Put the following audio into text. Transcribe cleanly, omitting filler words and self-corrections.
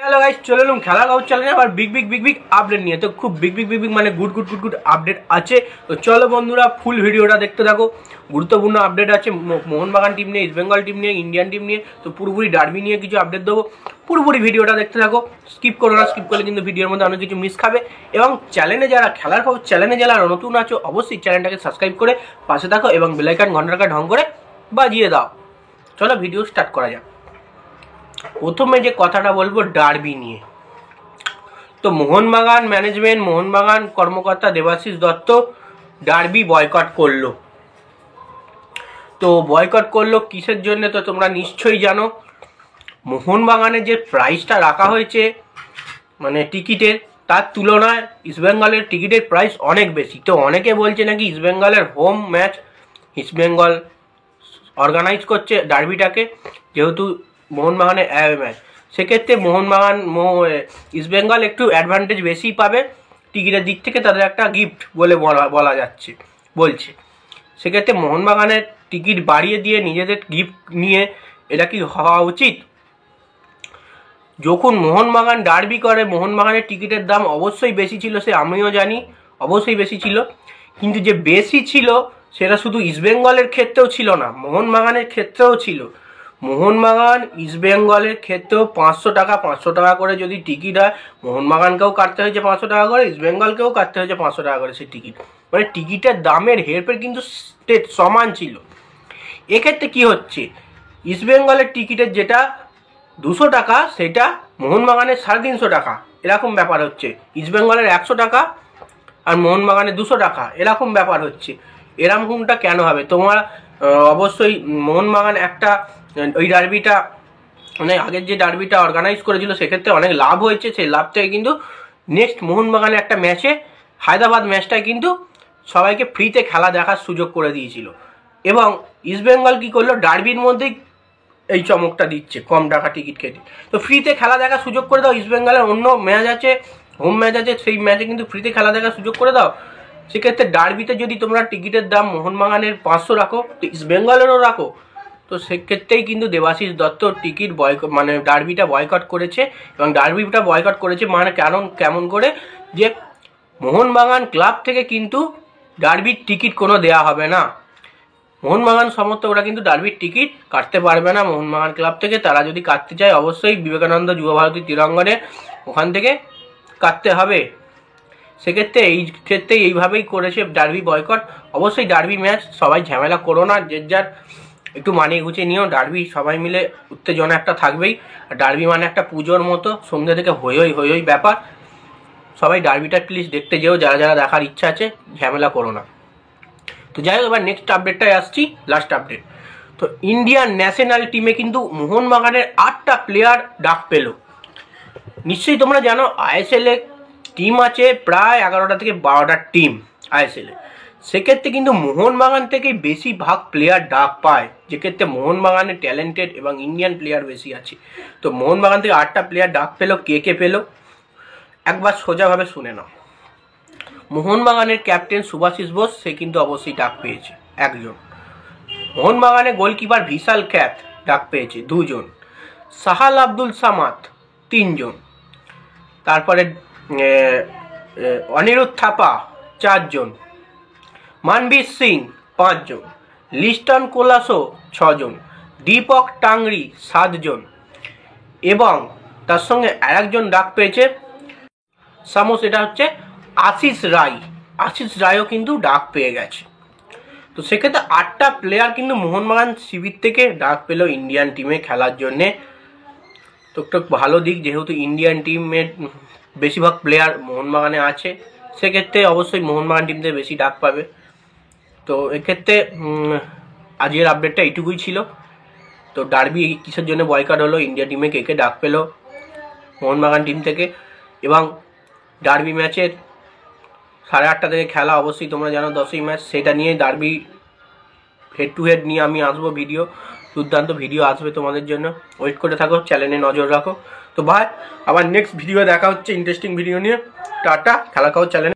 Hello guys, চলে এলাম খেলা কাউচ চ্যানেলে আবার বিগ আপডেট নিয়ে। তো খুব বিগ মানে গুড আপডেট আছে। তো চলো বন্ধুরা, ফুল ভিডিওটা দেখতে থাকো। গুরুত্বপূর্ণ আপডেট আছে মোহনবাগান টিম নিয়ে, ইস্ট বেঙ্গল টিম নিয়ে, ইন্ডিয়ান টিম নিয়ে। তো পুরোপুরি ডার্বি নিয়ে কিছু আপডেট দেবো। পুরোপুরি ভিডিওটা দেখতে থাকো, স্কিপ করো না। স্কিপ করলে কিন্তু ভিডিওর মধ্যে অনেক কিছু মিস খাবে। এবং চ্যানেলে যারা খেলার খবর চ্যানেলে যারা নতুন আছো, অবশ্যই চ্যানেলটাকে সাবস্ক্রাইব করে পাশে থাকো এবং বেল আইকন ঘন্টাটা ঢং করে বাজিয়ে দাও। চলো ভিডিও স্টার্ট করা যাক। প্রথমে যে কথাটা বলবো ডার্বি নিয়ে। তো মোহনবাগান ম্যানেজমেন্ট, মোহনবাগান কর্মকর্তা দেবাশিস দত্ত ডার্বি বয়কট করলো। তো বয়কট করলো কিসের জন্য? তো তোমরা নিশ্চয়ই জানো, মোহনবাগানের যে প্রাইসটা রাখা হয়েছে মানে টিকিটের, তার তুলনায় ইস্টবেঙ্গলের টিকিটের প্রাইস অনেক বেশি। তো অনেকে বলছে নাকি ইস্টবেঙ্গলের হোম ম্যাচ ইস্টবেঙ্গল অর্গানাইজ করছে ডার্বিটাকে, যেহেতু মোহনবাগানের অ্যাওয়ে ম্যাচ। সেক্ষেত্রে মোহনবাগান ইস্টবেঙ্গল একটু অ্যাডভান্টেজ বেশি পাবে টিকিটের দিক থেকে, তাদের একটা গিফট বলে বলা যাচ্ছে বলছে। সেক্ষেত্রে মোহনবাগানের টিকিট বাড়িয়ে দিয়ে নিজেদের গিফট নিয়ে এটা কি হওয়া উচিত? যখন মোহনবাগান ডার্বি করে, মোহনবাগানের টিকিটের দাম অবশ্যই বেশি ছিল, সে আমিও জানি, অবশ্যই বেশি ছিল। কিন্তু যে বেশি ছিল সেটা শুধু ইস্টবেঙ্গলের ক্ষেত্রেও ছিল না, মোহনবাগানের ক্ষেত্রেও ছিল। মোহনবাগান ইস্টবেঙ্গলের ক্ষেত্রেও 500 টাকা করে যদি টিকিট হয়, মোহনবাগানকেও কাটতে হয়েছে 500 টাকা করে, ইস্টবেঙ্গলকেও কাটতে হয়েছে 500 টাকা করে সেই টিকিট। মানে টিকিটের দামের হেরফের কিন্তু সমান ছিল। এক্ষেত্রে কি হচ্ছে, ইস্টবেঙ্গলের টিকিটের যেটা 200 টাকা সেটা মোহনবাগানের 350 টাকা, এরকম ব্যাপার হচ্ছে। ইস্টবেঙ্গলের 100 টাকা আর মোহনবাগানের 200 টাকা, এরকম ব্যাপার হচ্ছে। এরকমটা কেন হবে? তোমার অবশ্যই মোহনবাগান একটা ওই ডার্বিটা মানে আগের যে ডার্বিটা অর্গানাইজ করেছিল সেক্ষেত্রে অনেক লাভ হয়েছে। সেই লাভ থেকে কিন্তু নেক্সট মোহনবাগানের একটা ম্যাচে, হায়দ্রাবাদ ম্যাচটায় কিন্তু সবাইকে ফ্রিতে খেলা দেখার সুযোগ করে দিয়েছিল। এবং ইস্টবেঙ্গল কী করলো, ডার্বির মধ্যেই এই চমকটা দিচ্ছে, কম টাকা টিকিট কেটে। তো ফ্রিতে খেলা দেখার সুযোগ করে দাও। ইস্টবেঙ্গলের অন্য ম্যাচ আছে, হোম ম্যাচ আছে, সেই ম্যাচে কিন্তু ফ্রিতে খেলা দেখার সুযোগ করে দাও। সেক্ষেত্রে ডার্বিতে যদি তোমরা টিকিটের দাম মোহনবাগানের 500 রাখো, ইস্টবেঙ্গলেরও রাখো, তো সেক্ষেত্রেই কিন্তু দেবাশিস দত্ত টিকিট মানে ডার্বিটা বয়কট করেছে। এবং ডার্বিটা বয়কট করেছে মানে কেমন করে, যে মোহনবাগান ক্লাব থেকে কিন্তু ডার্বির টিকিট কোনো দেয়া হবে না। মোহনবাগান সমর্থকরা কিন্তু ডার্বির টিকিট কাটতে পারবে না মোহনবাগান ক্লাব থেকে। তারা যদি কাটতে চায় অবশ্যই বিবেকানন্দ যুব ভারতী ক্রীড়াঙ্গনে ওখান থেকে কাটতে হবে। সেক্ষেত্রে এই ক্ষেত্রে এইভাবেই করেছে ডার্বি বয়কট। অবশ্যই ডার্বি ম্যাচ, সবাই ঝামেলা করো না, যে যার একটু মানিয়ে গুছিয়ে নিও। ডার্বি সবাই মিলে উত্তেজনা একটা থাকবেই। আর ডার্বি মানে একটা পুজোর মতো, সন্ধ্যে থেকে হই ব্যাপার। সবাই ডার্বিটা প্লিজ দেখতে যেও, যারা দেখার ইচ্ছা আছে, ঝামেলা করো না। তো যাই হোক, এবার নেক্সট আপডেটটায় আসছি, লাস্ট আপডেট। তো ইন্ডিয়ান ন্যাশনাল টিমে কিন্তু মোহনবাগানের 8টা প্লেয়ার ডাক পেল। নিশ্চয়ই তোমরা জানো আইএসএল এ টিম আছে প্রায় 11টা থেকে 12টা টিম আইএসএল এ। সেক্ষেত্রে কিন্তু মোহনবাগান থেকে বেশিরভাগ প্লেয়ার ডাক পায়, যেক্ষেত্রে মোহনবাগানের ট্যালেন্টেড এবং ইন্ডিয়ান প্লেয়ার বেশি আছে। তো মোহনবাগান থেকে 8টা প্লেয়ার ডাক পেলো। কে পেলো একবার সোজাভাবে শুনে নাও। মোহনবাগানের ক্যাপ্টেন সুভাশিস বোস, সে কিন্তু অবশ্যই ডাক পেয়েছে 1 জন। মোহনবাগানের গোলকিপার ভিশাল ক্যাথ ডাক পেয়েছে 2 জন। সাহাল আব্দুল সামাদ 3 জন। তারপরে অনিরুদ্ধ থাপা 4 জন। মানবীর সিং 5 জন। লিস্টন কোলাসো 6 জন। দীপক টাংরি 7 জন। এবং তার সঙ্গে আরেকজন ডাক পেয়েছে এটা হচ্ছে আশিস রায়ও কিন্তু ডাক পেয়ে গেছে। তো সেক্ষেত্রে 8টা প্লেয়ার কিন্তু মোহনবাগান শিবির থেকে ডাক পেল ইন্ডিয়ান টিমে খেলার জন্যে। তো একটু ভালো দিক, যেহেতু ইন্ডিয়ান টিমের বেশিরভাগ প্লেয়ার মোহনবাগানে আছে, সেক্ষেত্রে অবশ্যই মোহনবাগান টিম থেকে বেশি ডাক পাবে। তো এক্ষেত্রে আজকের আপডেটটা এইটুকুই ছিল। তো ডার্বি কিসের জন্য বয়কট হলো, ইন্ডিয়া টিমে কে ডাক পেলো মোহনবাগান টিম থেকে, এবং ডার্বি ম্যাচের 8:30 থেকে খেলা, অবশ্যই তোমরা জানো 10ই ম্যাচ, সেটা নিয়ে ডার্বি হেড টু হেড নিয়ে আমি আসবো ভিডিও, দুর্দান্ত ভিডিও আসবে তোমাদের জন্য। ওয়েট করে থাকো, চ্যানেলে নজর রাখো। তো ভাই, আবার নেক্সট ভিডিও দেখা হচ্ছে ইন্টারেস্টিং ভিডিও নিয়ে। টাটা, খেলা খাও চ্যানেল।